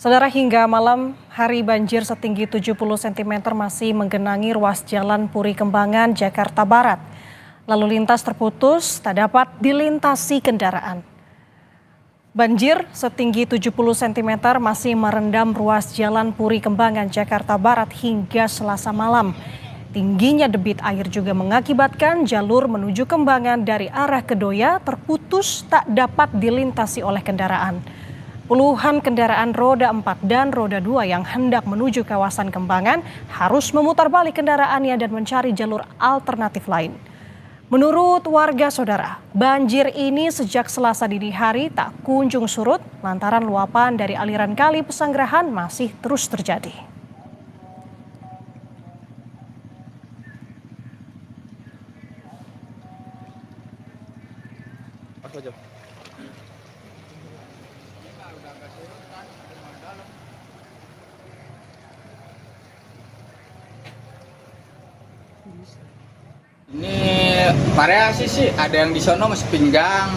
Saudara, hingga malam hari banjir setinggi 70 cm masih menggenangi ruas Jalan Puri Kembangan, Jakarta Barat. Lalu lintas terputus, tak dapat dilintasi kendaraan. Banjir setinggi 70 cm masih merendam ruas Jalan Puri Kembangan, Jakarta Barat hingga Selasa malam. Tingginya debit air juga mengakibatkan jalur menuju Kembangan dari arah Kedoya terputus tak dapat dilintasi oleh kendaraan. Puluhan kendaraan roda 4 dan roda 2 yang hendak menuju kawasan Kembangan harus memutar balik kendaraannya dan mencari jalur alternatif lain. Menurut warga saudara, banjir ini sejak Selasa dini hari tak kunjung surut lantaran luapan dari aliran kali Pesanggerahan masih terus terjadi. Ini variasi sih, ada yang di sono masih pinggang,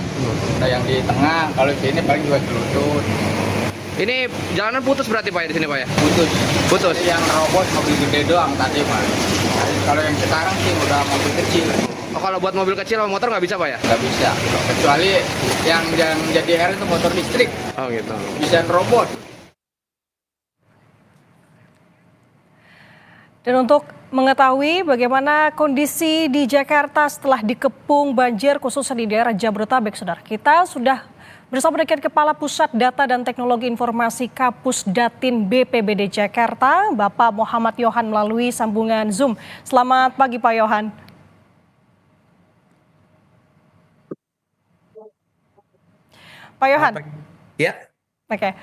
ada yang di tengah. Kalau di sini paling juga lutut. Ini jalanan putus berarti Pak ya di sini Pak ya? Putus. Putus. Jadi yang robot mobil gede doang tadi Pak. Kalau yang sekarang sih udah mobil kecil, Oh, kalau buat mobil kecil sama motor nggak bisa Pak ya? nggak bisa. Kecuali yang jadi R itu motor listrik, Oh gitu. bisa robot. Dan untuk mengetahui bagaimana kondisi di Jakarta setelah dikepung banjir khususnya di daerah Jabodetabek, saudara, kita sudah bersama dengan Kepala Pusat Data dan Teknologi Informasi Kapus Datin BPBD Jakarta, Bapak Muhammad Yohan melalui sambungan Zoom. Selamat pagi Pak Yohan. Pak Yohan. Ya, Oke.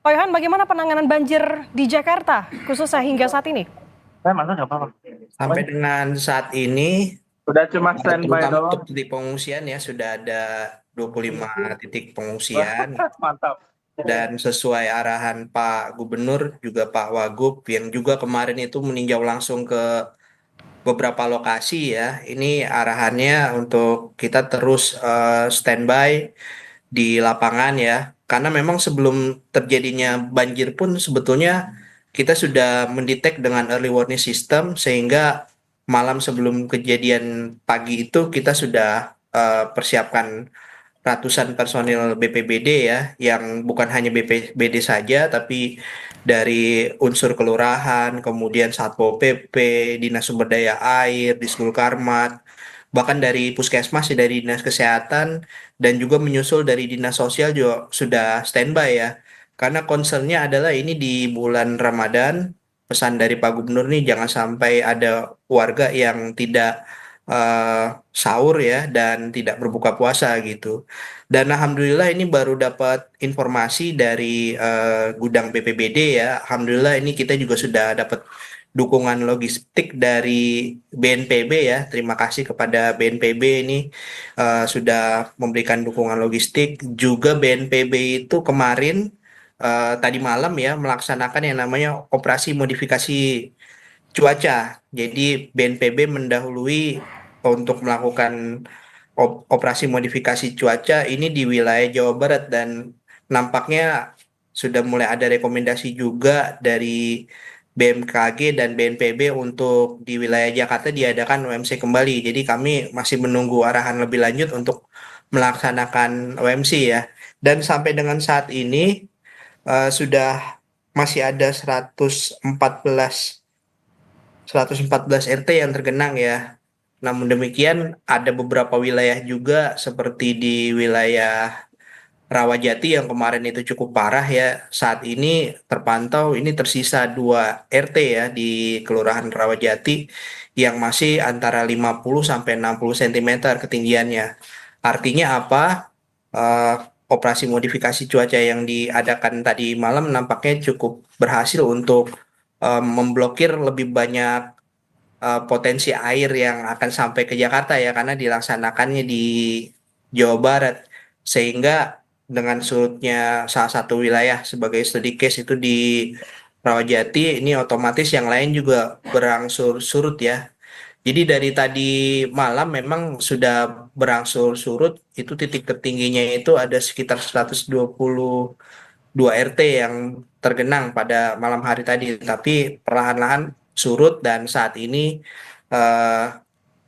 Pak Yohan, bagaimana penanganan banjir di Jakarta khususnya hingga saat ini? sampai dengan saat ini Udah cuma standby terutama doang. untuk titik pengungsian ya sudah ada 25 titik pengungsian Mantap. dan sesuai arahan Pak Gubernur juga Pak Wagub yang juga kemarin itu meninjau langsung ke beberapa lokasi ya. Ini arahannya untuk kita terus standby di lapangan ya. Karena memang sebelum terjadinya banjir pun sebetulnya kita sudah mendetek dengan early warning system sehingga malam sebelum kejadian pagi itu kita sudah persiapkan ratusan personil BPBD ya yang bukan hanya BPBD saja tapi dari unsur kelurahan, kemudian Satpol PP, Dinas Sumber Daya Air, Disbul Karmat, bahkan dari Puskesmas, ya, dari Dinas Kesehatan, dan juga menyusul dari Dinas Sosial juga sudah standby ya. Karena concernnya adalah ini di bulan Ramadan, pesan dari Pak Gubernur nih jangan sampai ada warga yang tidak eh, sahur ya dan tidak berbuka puasa gitu. Dan alhamdulillah ini baru dapat informasi dari gudang BPBD ya. Alhamdulillah ini kita juga sudah dapat dukungan logistik dari BNPB ya. Terima kasih kepada BNPB ini sudah memberikan dukungan logistik. Juga BNPB itu kemarin tadi malam ya melaksanakan yang namanya operasi modifikasi cuaca. Jadi BNPB mendahului untuk melakukan operasi modifikasi cuaca ini di wilayah Jawa Barat dan nampaknya sudah mulai ada rekomendasi juga dari BMKG dan BNPB untuk di wilayah Jakarta diadakan OMC kembali. Jadi kami masih menunggu arahan lebih lanjut untuk melaksanakan OMC ya. Dan sampai dengan saat ini sudah masih ada 114 RT yang tergenang ya. Namun demikian ada beberapa wilayah juga seperti di wilayah Rawajati yang kemarin itu cukup parah ya. Saat ini terpantau ini tersisa 2 RT ya di Kelurahan Rawajati yang masih antara 50 sampai 60 cm ketinggiannya. Artinya apa? Eh, Operasi modifikasi cuaca yang diadakan tadi malam nampaknya cukup berhasil untuk memblokir lebih banyak potensi air yang akan sampai ke Jakarta ya karena dilaksanakannya di Jawa Barat sehingga dengan surutnya salah satu wilayah sebagai studi case itu di Rawajati ini otomatis yang lain juga berangsur surut ya. Jadi dari tadi malam memang sudah berangsur surut itu titik tertingginya itu ada sekitar 120 dua RT yang tergenang pada malam hari tadi, tapi perlahan-lahan surut dan saat ini eh,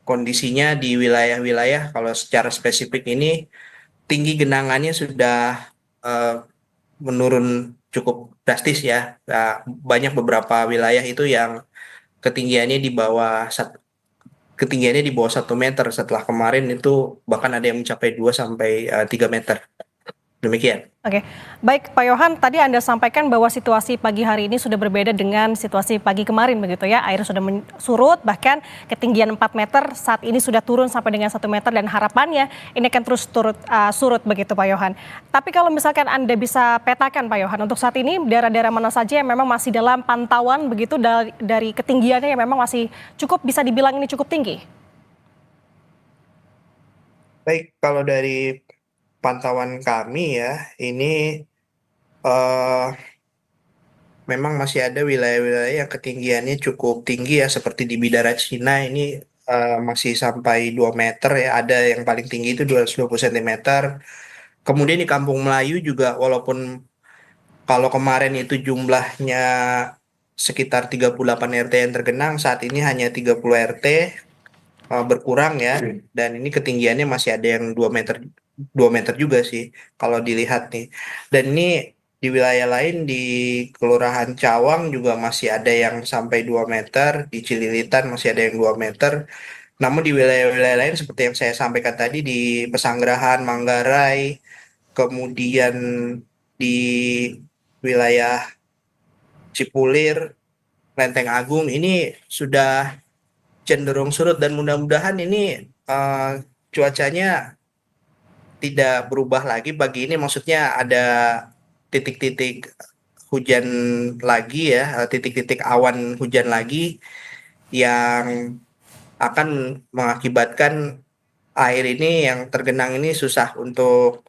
kondisinya di wilayah-wilayah kalau secara spesifik ini tinggi genangannya sudah eh, menurun cukup drastis ya. Nah, banyak beberapa wilayah itu yang ketinggiannya di bawah ketinggiannya di bawah 1 meter setelah kemarin itu bahkan ada yang mencapai 2 sampai 3 meter. Demikian. Oke, baik Pak Yohan, tadi Anda sampaikan bahwa situasi pagi hari ini sudah berbeda dengan situasi pagi kemarin begitu ya. Air sudah surut, bahkan ketinggian 4 meter saat ini sudah turun sampai dengan 1 meter dan harapannya ini akan terus surut begitu Pak Yohan. Tapi kalau misalkan Anda bisa petakan Pak Yohan, untuk saat ini daerah-daerah mana saja yang memang masih dalam pantauan begitu dari ketinggiannya yang memang masih cukup bisa dibilang ini cukup tinggi? Baik, kalau dari pantauan kami ya, ini eh, memang masih ada wilayah-wilayah yang ketinggiannya cukup tinggi ya, seperti di Bidara Cina ini masih sampai 2 meter ya, ada yang paling tinggi itu 220 cm. Kemudian di Kampung Melayu juga, walaupun kalau kemarin itu jumlahnya sekitar 38 RT yang tergenang, saat ini hanya 30 RT, berkurang ya, dan ini ketinggiannya masih ada yang 2 meter juga sih kalau dilihat nih. Dan ini di wilayah lain di Kelurahan Cawang juga masih ada yang sampai 2 meter, di Cililitan masih ada yang 2 meter. Namun di wilayah-wilayah lain seperti yang saya sampaikan tadi di Pesanggerahan, Manggarai, kemudian di wilayah Cipulir, Lenteng Agung ini sudah cenderung surut dan mudah-mudahan ini cuacanya tidak berubah lagi pagi ini. Maksudnya ada titik-titik hujan lagi ya, titik-titik awan hujan lagi yang akan mengakibatkan air ini yang tergenang ini susah untuk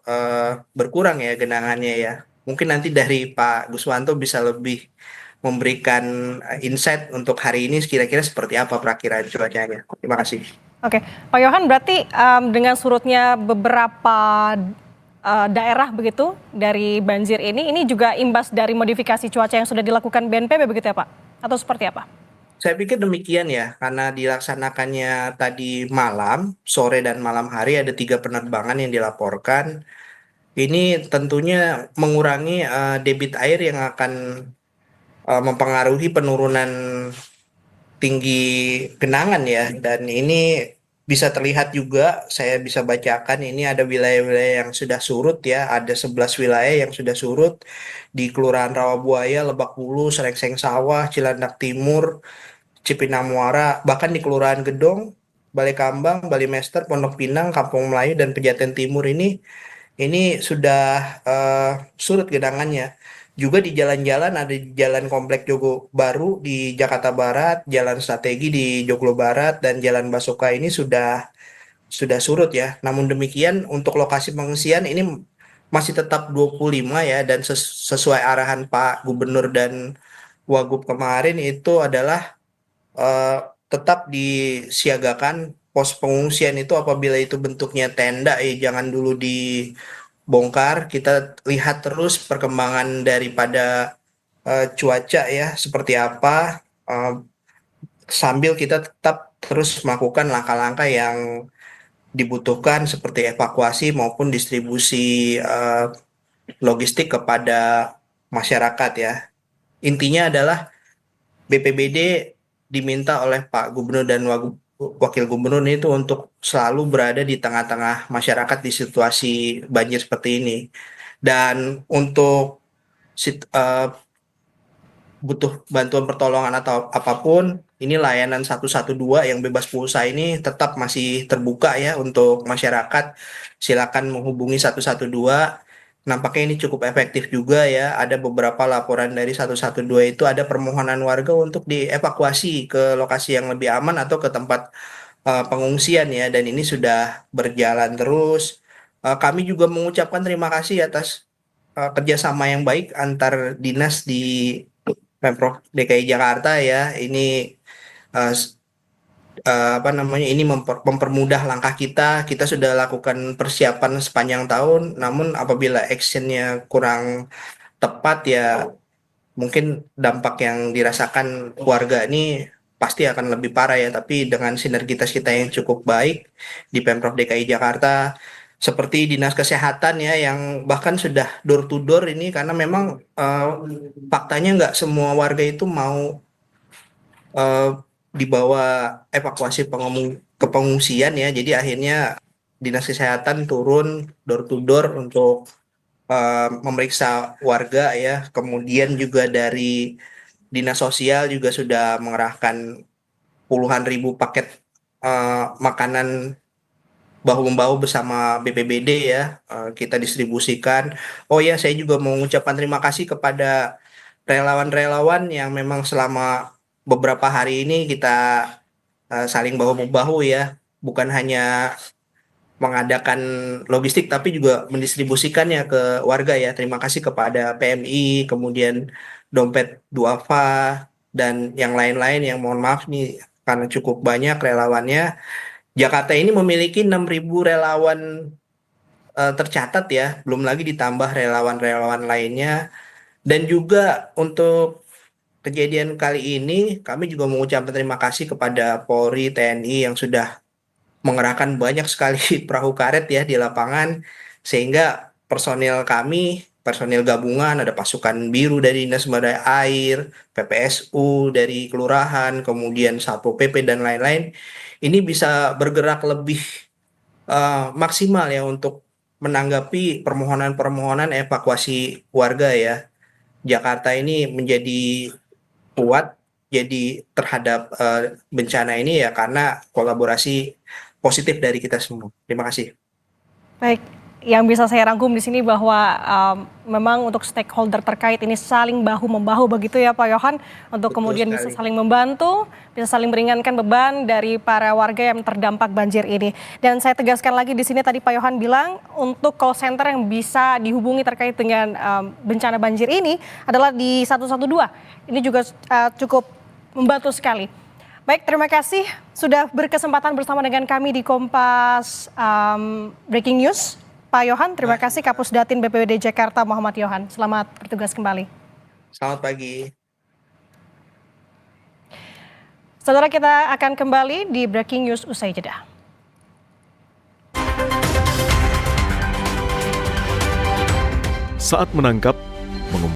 berkurang ya genangannya ya. Mungkin nanti dari Pak Guswanto bisa lebih memberikan insight untuk hari ini kira-kira seperti apa perakiraan cuacanya. Terima kasih. Oke, Pak Yohan, berarti dengan surutnya beberapa daerah begitu dari banjir ini juga imbas dari modifikasi cuaca yang sudah dilakukan BNPB begitu ya Pak? Atau seperti apa? Saya pikir demikian ya, karena dilaksanakannya tadi malam, sore dan malam hari ada 3 penerbangan yang dilaporkan. Ini tentunya mengurangi debit air yang akan mempengaruhi penurunan tinggi genangan ya, dan ini bisa terlihat juga, saya bisa bacakan ini ada wilayah-wilayah yang sudah surut ya, ada 11 wilayah yang sudah surut di Kelurahan Rawabuaya, Lebak Bulus, Rengseng Sawah, Cilandak Timur, Cipinang Muara, bahkan di Kelurahan Gedong, Balai Kambang, Bali Mester, Pondok Pinang, Kampung Melayu, dan Pejaten Timur ini sudah surut genangannya. Juga di jalan-jalan ada di Jalan Komplek Jogo Baru di Jakarta Barat, Jalan Strategi di Joglo Barat, dan Jalan Basoka ini sudah surut ya. Namun demikian untuk lokasi pengungsian ini masih tetap 25 ya, dan sesuai arahan Pak Gubernur dan Wagub kemarin itu adalah eh, tetap disiagakan pos pengungsian itu apabila itu bentuknya tenda ya jangan dulu dibongkar. Kita lihat terus perkembangan daripada cuaca ya seperti apa, eh, sambil kita tetap terus melakukan langkah-langkah yang dibutuhkan seperti evakuasi maupun distribusi logistik kepada masyarakat ya. Intinya adalah BPBD diminta oleh Pak Gubernur dan Wakil Gubernur itu untuk selalu berada di tengah-tengah masyarakat di situasi banjir seperti ini. Dan untuk butuh bantuan pertolongan atau apapun, ini layanan 112 yang bebas pulsa ini tetap masih terbuka ya untuk masyarakat. Silakan menghubungi 112. Nampaknya ini cukup efektif juga ya. Ada beberapa laporan dari 112 itu ada permohonan warga untuk dievakuasi ke lokasi yang lebih aman atau ke tempat pengungsian ya. Dan ini sudah berjalan terus. Kami juga mengucapkan terima kasih atas kerjasama yang baik antar dinas di Pemprov DKI Jakarta ya. Ini eh, apa namanya ini mempermudah langkah kita. Kita sudah lakukan persiapan sepanjang tahun, namun apabila actionnya kurang tepat ya, mungkin dampak yang dirasakan warga ini pasti akan lebih parah ya. Tapi dengan sinergitas kita yang cukup baik di Pemprov DKI Jakarta, seperti Dinas Kesehatan ya, yang bahkan sudah door to door ini, karena memang faktanya nggak semua warga itu mau eh, dibawa evakuasi ke pengungsian ya. Jadi akhirnya Dinas Kesehatan turun door to door untuk memeriksa warga ya. Kemudian juga dari Dinas Sosial juga sudah mengerahkan puluhan ribu paket makanan bahu-membahu bersama BPBD ya, kita distribusikan. Oh ya, saya juga mau mengucapkan terima kasih kepada relawan-relawan yang memang selama beberapa hari ini kita saling bahu-membahu ya, bukan hanya mengadakan logistik tapi juga mendistribusikannya ke warga ya. Terima kasih kepada PMI, kemudian Dompet Duafa, dan yang lain-lain yang mohon maaf nih karena cukup banyak relawannya. Jakarta ini memiliki 6.000 relawan tercatat ya, belum lagi ditambah relawan-relawan lainnya. Dan juga untuk kejadian kali ini kami juga mengucapkan terima kasih kepada Polri, TNI yang sudah mengerahkan banyak sekali perahu karet ya di lapangan, sehingga personil kami, personil gabungan, ada pasukan biru dari Dinas Sumber Daya Air, PPSU dari kelurahan, kemudian Satpol PP dan lain-lain, ini bisa bergerak lebih maksimal ya untuk menanggapi permohonan-permohonan evakuasi warga ya. Jakarta ini menjadi kuat jadi terhadap bencana ini ya karena kolaborasi positif dari kita semua. Terima kasih. Baik, yang bisa saya rangkum di sini bahwa memang untuk stakeholder terkait ini saling bahu-membahu begitu ya Pak Yohan, untuk Betul kemudian bisa sekali. saling membantu, bisa saling meringankan beban dari para warga yang terdampak banjir ini. Dan saya tegaskan lagi di sini, tadi Pak Yohan bilang untuk call center yang bisa dihubungi terkait dengan bencana banjir ini adalah di 112. Ini juga cukup membantu sekali. Baik, terima kasih sudah berkesempatan bersama dengan kami di Kompas Breaking News. Pak Yohan, terima kasih. Kapusdatin BPBD Jakarta Muhammad Yohan. Selamat bertugas kembali. Selamat pagi. Saudara, kita akan kembali di Breaking News usai jeda. Saat menangkap